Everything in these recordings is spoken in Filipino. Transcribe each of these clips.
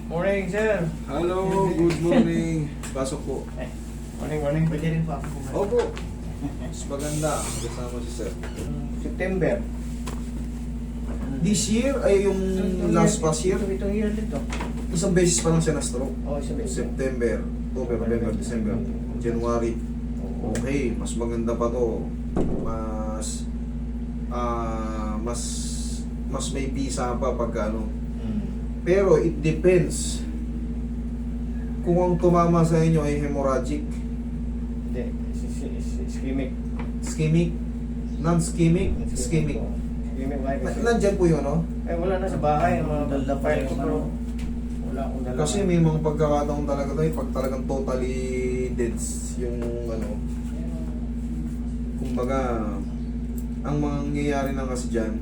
Morning, sir. Hello, good morning. Pasok po. Morning. Pwede rin po ako kumain. Opo. Mas maganda. Kasama si Sir. September. This year ay yung last past year. Itong year dito. Isang beses pa lang siya na-stroke. Oh, isa ba? September, October, November, December, January. Okay, mas maganda pa to. Mas may visa pa pag ano. Pero it depends. Kung ang tumama sa inyo ay hemorrhagic, Hindi. Ischemic. ischemic, non-ischemic, ischemic. Ischemic like Nandyan po yun, no? Eh, wala na sa bahay. Mga Dala pa file yung ko, ano. bro. Wala akong dala. Kasi may mga pagkakataon talaga tayo pag talagang totally dead yung ano. Kumbaga, ang mangyayari lang kasi dyan,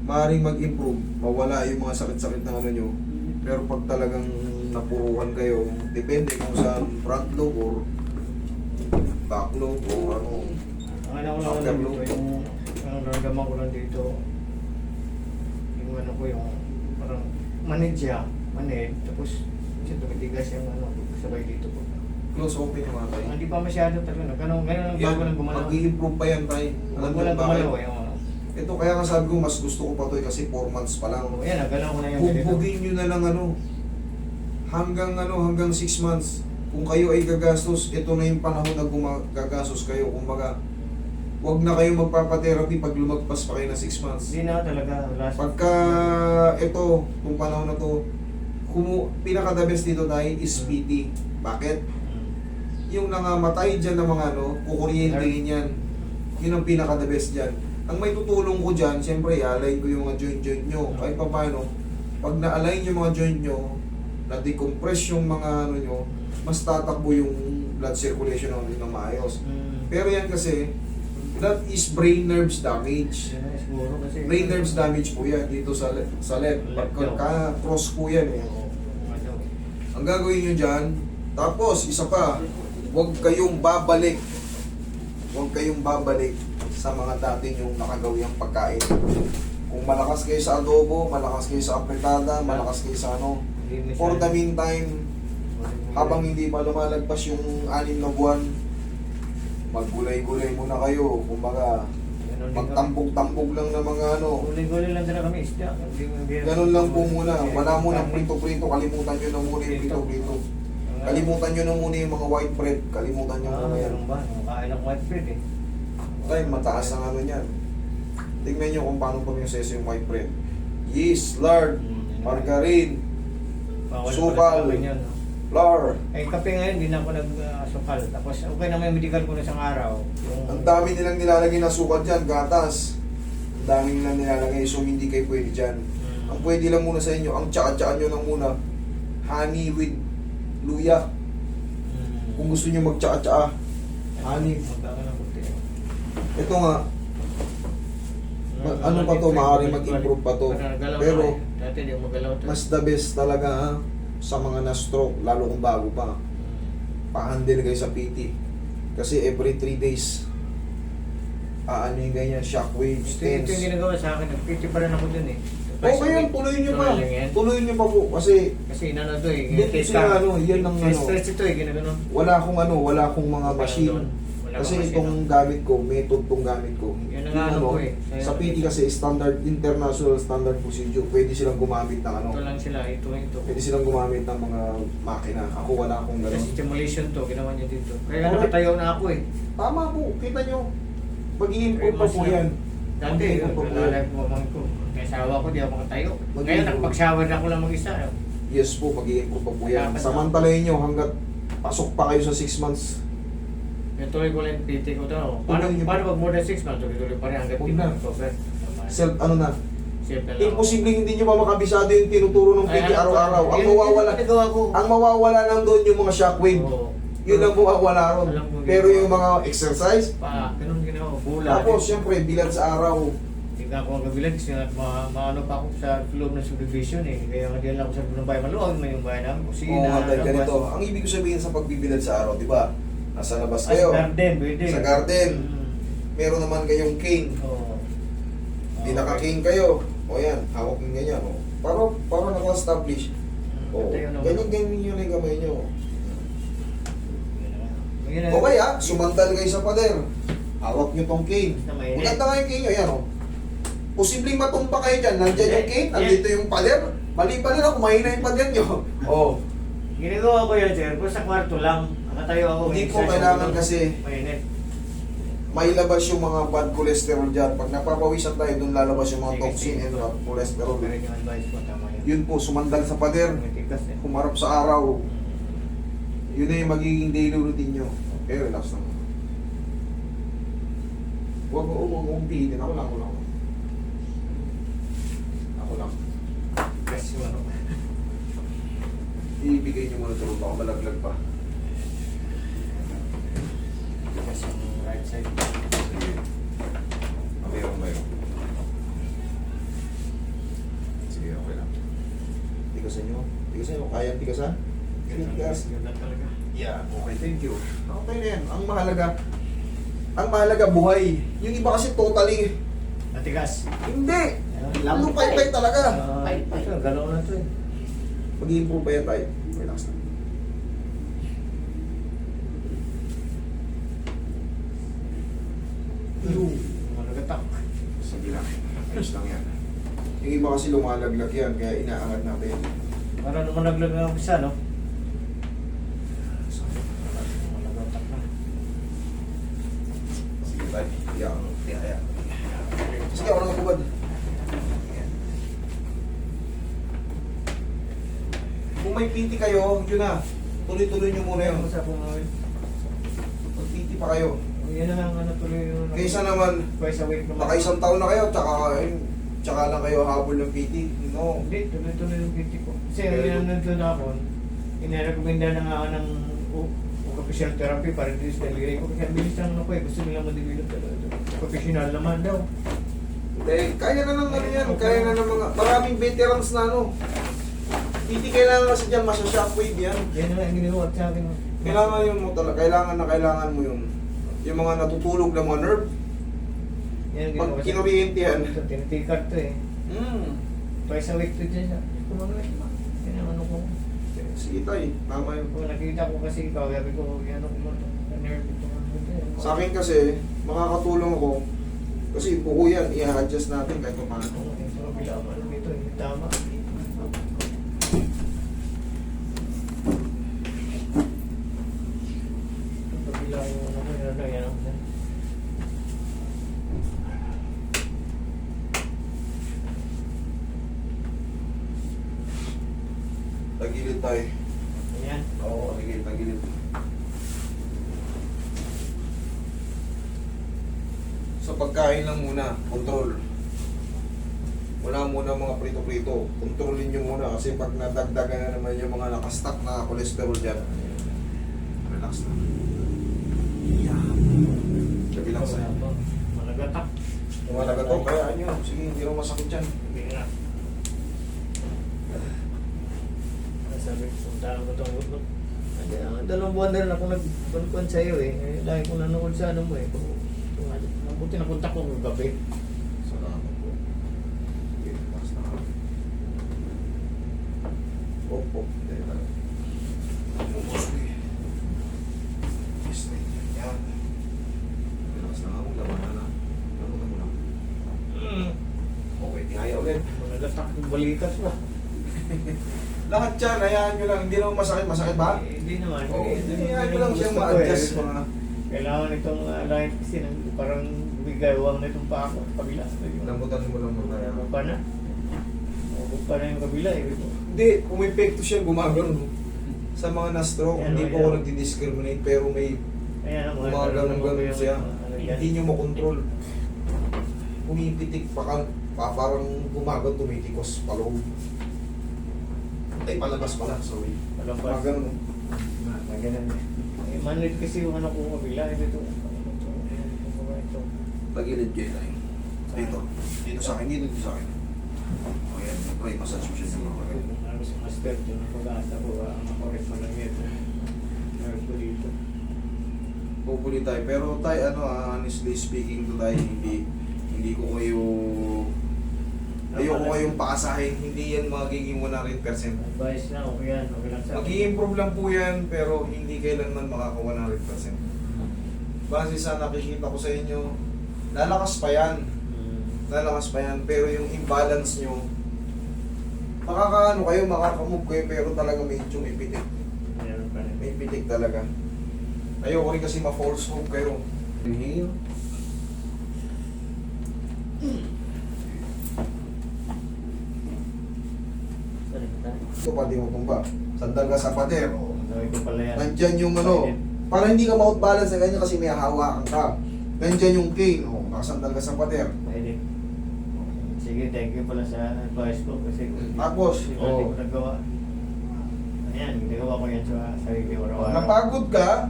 maaaring mag-improve, mawala yung mga sakit-sakit na ano nyo. Pero pag talagang napuruhan kayo, depende kung saan front lobe or back lobe o ano. Ang ano ko lang After dito, loop. yung naramdaman ko lang dito, yung ano ko yung parang manid siya, tapos siya tumitigas yung ano, sabay dito po. Close open yung mga tayo. Hindi pa masyado talaga, ganun ang bago lang gumalaw. Mag-i-improve pa yan tayo. Bago lang gumalaw yung ano. Ito kaya nga sabi ko, mas gusto ko pa to kasi 4 months pa lang. Yan, nagalaw ko na yung ganito. Bugbugin nyo na lang hanggang 6 months. Kung kayo ay gagastos, ito na yung panahon na gagastos kayo. Kumbaga, wag na kayo magpapatherapy pag lumagpas pa kayo na 6 months. Hindi na talaga. Pagka ito, kung panahon na to, pinaka-the best dito tayo is PT. Bakit? Yung nangamatay dyan ng mga kukuryentehin yan. Yun ang pinaka-the best dyan. Ang may tutulong ko dyan, siyempre, i-align ko yung mga joint nyo. Kahit pa paano, pag na-align yung mga joint nyo, na-decompress yung mga ano nyo, mas tatakbo yung blood circulation ng maayos. Pero yan kasi, that is brain nerves damage. Yan na, siguro kasi. Brain nerves damage po yan dito sa left. Pagka-cross po yan eh. Ang gagawin nyo dyan, tapos isa pa, huwag kayong babalik. Huwag kayong babalik sa mga dati yung nakagawing pagkain. Kung malakas kayo sa adobo, malakas kayo sa apretada, malakas kayo sa ano, for the meantime, habang hindi pa lumalagpas yung 6 na buwan, maggulay-gulay muna kayo. Kumbaga, magtambog-tambog lang ng mga ano. Gulay-gulay lang talaga kami, isda. Ganun lang po muna. Wala muna prito-prito. Kalimutan nyo na muna yung prito-prito. Kalimutan nyo na muna yung mga white bread. Kalimutan nyo muna yan. Ganun ba? Kain ng white bread eh. Tayo, mataas ang ano yan. Tingnan nyo kung paano proseso yung white bread. Yeast, lard, margarine, sukal, flour. Eh, kape ngayon, hindi na ako nag-sukal. Tapos, okay naman yung medical ko na isang araw. Ang dami nilang nilalagay na sukal dyan, gatas. Ang dami nilang nilalagay, so hindi kayo pwede dyan. Ang pwede lang muna sa inyo, ang tsaka-tsaka nyo lang muna, honey with luya. Kung gusto nyo magtsaka-tsaka, honey. Ito nga, ano pa to, maaaring mag-improve pa to. Pero, mas the best talaga ha, sa mga na-stroke, lalo kung bago pa. Pa-handle kayo sa PT. Kasi every 3 days, ano yung ganyan, shockwaves, Ito yung tense. ginagawa sa akin, nag-PT pa rin ako dun eh. Okay yan, tuloy nyo pa. Tuloy nyo pa po. Kasi, Kasi inano to eh. hindi sila ano, yan ang ano. Stress ito eh, ginagano. Wala akong mga machine. Kasi itong gamit ko, method tong gamit ko. Yan ang Yung ano ko eh. Sa PT kasi standard, international standard procedure, pwede silang gumamit ng ano. Ito lang sila, ito. Pwede silang gumamit ng mga makina. Ako wala akong Kasi gano'n. stimulation to, ginawa niya dito. Kaya Okay. nakatayo na ako eh. Tama po, kita nyo. Mag-i-improve pa po yan. Dati, Mag-i-improve pa po yan. lalay ko mamang ko. May asawa ko, di ako makatayo. Mag-i-improve. Ngayon, nakapag-shower na ako lang mag-isa. Yes po, mag-i-improve pa po yan. Dapat Samantalayin nyo hanggat pasok pa kayo sa 6 months. Yung tuloy ko lang yung PT ko to. Tuloy niyo Paano po. pag more than 6 months, tuloy-tuloy pa rin hanggang Huwag di na. mag-cover. Self, ano na. Safe na lang. Imposible hindi nyo pa makabisado yung tinuturo ng PT Ay, araw-araw. Ang yun- mawawala, yun ang nagawa ko. ang mawawala lang doon yung mga shockwave. Oo. Yun lang mawawala ron. Alam ko, Pero ginawa. yung mga exercise, Ganun ginawa ko. Bula. tapos syempre, bilad sa araw. Hindi ka ako magabilag kasi maano pa ako sa loob ng subdivision eh. Kaya nga diyan lang ako sa loob ng bayan. Maluwag na yung bayan namin. Oo Kusina, nga, dahil labas. ganito. Ang ibig ko sabihin sa pagbibilad sa araw, di ba? Nasa labas Ay, kayo. sa garden, pwede. Sa garden. Mm. Meron naman kayong cane. Oo. Di naka-cane kayo. O O yan, hawak ng ganyan. O. Para naka-establish. O, ganyan yung gamay nyo. Okay sumandal kayo sa pader. Hawak nyo tong cane. Maganda nga yung cane nyo, yan o. Posibleng matumba kayo dyan. Nandyan yung cane, nandito yung pader. Mali-mali na, kumahina yung pader nyo. O. Ginagawa ko yan, sir. Pero sa kwarto lang. Nakatayo ako. Hindi po kailangan kasi mainit. may labas yung mga bad cholesterol dyan. Pag napapawisan tayo, doon lalabas yung mga toxin and bad cholesterol. Pero yung advice mo, tama yan. Yun po, sumandal sa pader. Matigas eh. Humarap sa araw. Yun na yung magiging daily routine nyo. Okay, relax lang. Huwag mo pihitin. Ako lang. Ako lang. Kasi ano. Ibigay nyo muna tulog. Baka malaglag pa. Kasi yung right side. Sige. Mayroon ba yun? Sige, okay lang. Tigasan nyo. Kaya tigasan? Tigas. Yun lang talaga. Yeah, okay, thank you. Okay na yan. Ang mahalaga buhay. Yung iba kasi totally, Matigas. hindi. Lupay-pay talaga. Ito, galaw na ito eh. Mag-i-improve pa yan tayo. Relax lang. Yung Malagatak. sige lang. Ayos lang yan. Yung iba kasi lumalaglag yan, kaya inaangat natin. Para naman naglag ng isa, no? Malagatak na. Sige tayo. Iya. Sige, ako na magkubad. Kung may PT kayo, yun na. Tuloy-tuloy nyo muna yun. Sa pumawin. Pag PT pa kayo. Yan na lang, tuloy yung... Kaysa naman, twice a week naman. naka-isang taon na kayo, tsaka lang kayo habol ng PT. No. Hindi, tuloy-tuloy yung PT ko. Kasi Very yan good. nandun ako, inirekomenda na nga ako ng occupational therapy para reduce deliri ko. Kasi ang bilis lang ako eh, gusto nila ma-develop talaga. Professional naman daw. Hindi, kaya na ng ano yan, kaya na ng mga, maraming veterans na ano. PT kailangan kasi dyan, masya-shockwave yan. Yan na lang ang ginawa sa akin. Kailangan mo talaga, kailangan mo yung mga natutulog na mga nerve. Yan ang Pag ginawa sa kinuryente yan. Tinitikat to eh. Twice a week to dyan siya. Kumagalit ma. Yan ang ano ko. Sige tayo, tama yun. Kung nakita ko kasi ikaw, sabi ko, yan ako mo ito. Nerve ito. Sa akin kasi, makakatulong ako. Kasi buo yan, i-adjust natin kahit pa paano. Ito, bilang ano dito eh. Tama. Bilang yung ano ko, yan ako. Tagilid tayo. Ayan. Oo, tagilid. Sa pagkain lang muna, control. Wala muna mga prito-prito. Kontrolin nyo muna kasi pag nadagdagan na naman yung mga nakastock na cholesterol dyan. Relax na. Gabi lang sa'yo. Malagatak. Malaga to, kayaan nyo. Sige, hindi naman masakit dyan. Hindi na. Sabi ko, puntahan ko itong gupot. Dalawang buwan na rin ako nagpunkuhan sa'yo eh. Lagi ko nanood sa ano mo eh. Buti napunta ko ng gabi. Salamat po. Okay, relax na ka. Op. Dahil tayo. Yes, yan. Relax na ka. Labanan na. Labanan mo na. Okay, tingaya ulit. Malagatak yung balikas mo. Lahat yan, hayaan nyo lang. Hindi naman masakit. Masakit ba? Hindi naman. Oo. Hindi Hayaan nyo naman lang siyang gusto ko eh. ma-adjust mga... Kailangan itong line kasi parang bigayawang na itong paa ko. Kabila. Lambutan mo lang muna. Ano pa na? Ubog pa na yung kabila eh. Hindi, kung may epekto siya, gumagano. Sa mga na-stroke, Yan, hindi yan. po ako nagdi-discriminate, pero may Ayan ang gumagano siya. ano yan. Hindi nyo makontrol. Pumipitik parang gumagano, tumitikos, paloob. Ay, palabas pala, sorry. Walang pas. Gumagano. Ganun eh. Manid kasi yung ano ko kabila. Ito. Tagilid kayo tayo. Dito. Dito sa akin, dito sa akin. O yan, try massage mo siya sa mga kagano. Ano si Master dyan ang pag-aasa ko. Makorek mo lang ito. Meron ko dito. Pupuli tayo. Pero tayo, honestly speaking to tayo, hindi ko kayo Ayoko kayong paasahin, hindi yan magiging 100%. Advice na, okay yan. Okay lang sa akin. Mag-i-improve lang po yan, pero hindi kailanman makaka 100%. Base sa nakikita ko sa inyo, lalakas pa yan. Lalakas pa yan, pero yung imbalance nyo, makakaano kayo, makakamove kayo, pero talaga medyo may pitik. Meron pa rin. May pitik talaga. Ayoko rin kasi ma-false hope kayo. Inhale. Sorry, tayo. Ito pati mo tumba. Sandal ka sa pader. Gawin ko pala yan. Nandyan yung ano, para hindi ka ma-outbalance sa kanya kasi may hawakan ka. Nandyan yung cane, nakasandal ka sa pader. Pwede. Sige, thank you pala sa advice ko kasi Tapos, hindi ko nagawa. Ayan, nagawa ko yan sa sarili ko. napagod ka,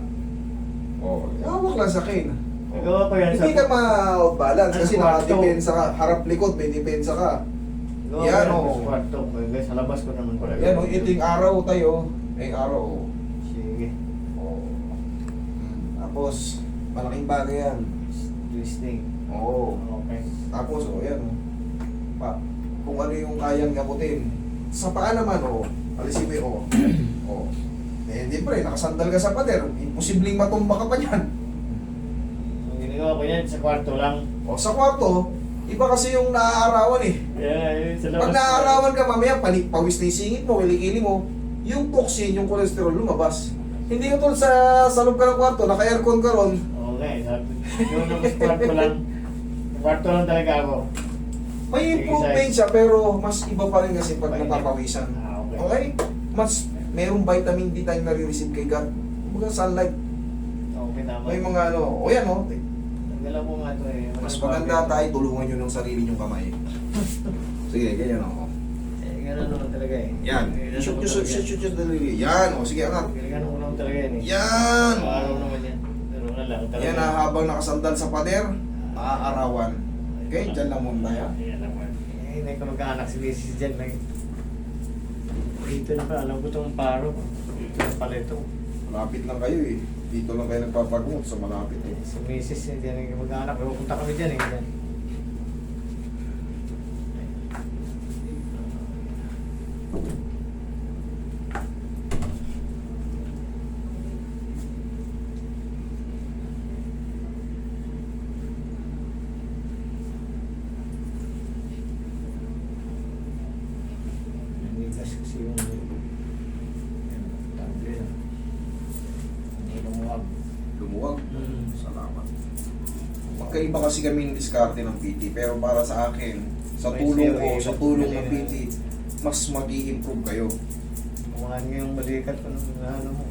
hawak lang sa cane. Nagawa ko yan sa... Hindi ka ma-outbalance kasi Ano, nakadepensa ka, harap-likod, may depensa ka. Nagawa Yan, ko oh. sa kwarto. Guys, sa labas ko naman pala. Yan, iting araw tayo. Ay, araw. Sige. Tapos, malaking bagay yan. Twisting. Oo. Okay. Tapos, yan. Kung ano yung kayang gamutin. Sa paa naman, alisin mo yung hindi pa rin, nakasandal ka sa pader. Imposibleng matumba ka pa dyan. Ang ginagawa ko yan sa kwarto lang. Sa kwarto, iba kasi yung naaarawan eh. Yeah, sa labas. Pag naaarawan ka mamaya, pawis na yung singit mo, kilikili mo, yung toxin, yung cholesterol lumabas. Hindi ka tulad sa loob ka ng kwarto, naka-aircon ka ron. Okay, sabi. Yung nabas kwarto lang. Kwarto lang talaga ako. May improvement siya, pero mas iba pa rin kasi pag napapawisan. Okay. Okay? Mas merong vitamin D tayong nare-receive kay God. Mga sunlight. Okay, tama. May mga yan Nagalaw ko nga ito eh. Mas maganda tayo, tulungan nyo ng sarili nyong kamay. Sige, ganyan Eh, gano'n naman talaga eh. Yan. Shoot yung daliri. Yan, sige, angat. Gano'n ko naman talaga yan eh. Yan! Araw naman yan. Pero na lang talaga. Yan habang nakasandal sa pader, maaarawan. Okay, dyan lang muna tayo. Yan naman. Hindi ko magkaanak si Mrs. dyan lang. Dito na pa, alam ko itong paro. Dito na pala ito. Malapit lang kayo eh. Dito lang kayo nagpapagamot sa malapit eh. Si Mrs. hindi yan magkaanak. Pupunta kami dyan eh. Dyan. Nanigas kasi yung table na. Hindi lumuwag. Lumuwag. Salamat. Magkaiba kasi kami ng diskarte ng PT, pero para sa akin, sa tulong ko, sa tulong ng PT, mas mag-i-improve kayo. Kumahan nga yung balikat ko ng ano mo.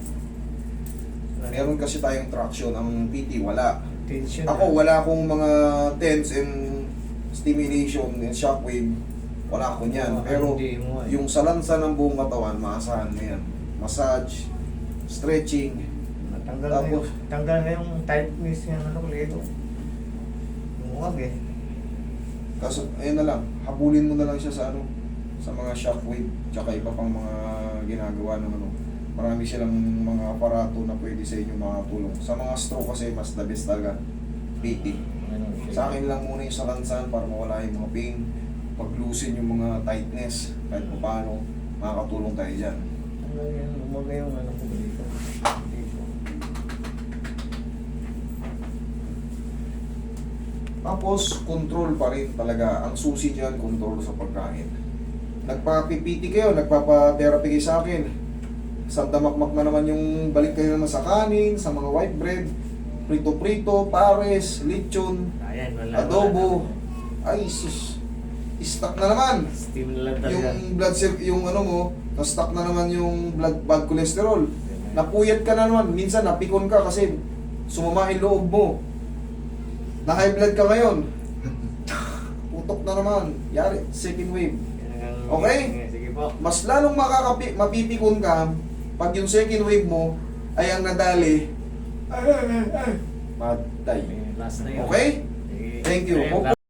Meron kasi tayong traction, ang PT wala. Tension. Ako, wala akong mga tense and stimulation and shockwave. Wala ako niyan. Pero yung salansa ng buong katawan, maasahan mo yan. Massage, stretching. Tapos, Tanggal na yung tightness ng ano ko lego. Lumuwag eh. kaso, ayun na lang, habulin mo na lang siya sa sa mga shockwave, tsaka iba pang mga ginagawa ng Marami silang mga aparato na pwede sa inyo makatulong. Sa mga stroke kasi, mas the best talaga. PT. Sa akin lang muna yung salansan para mawala yung mga pain. Pag-loosen yung mga tightness, kahit pa paano, makakatulong tayo dyan. Umaga yung ano ko dito. Tapos, control pa rin talaga. Ang susi dyan, control sa pagkain. Nagpa-PT kayo, nagpapa-therapy kayo sa akin. Sandamakmak na naman yung balik kayo naman sa kanin, sa mga white bread, prito-prito, pares, lechon, Ayan, wala. adobo. Ay, sus. Stuck na naman. Steam na lang talaga. Yung blood cell, yung mo, na-stuck na naman yung bad cholesterol. Napuyat ka na naman. Minsan napikon ka kasi sumama yung loob mo. Na-high blood ka ngayon. Putok na naman. Yari, second wave. Okay? Sige po. Mas lalong mapipikon ka pag yung second wave mo ay ang nadali. Patay. Last na yun. Okay? Sige. Thank you. Ayan,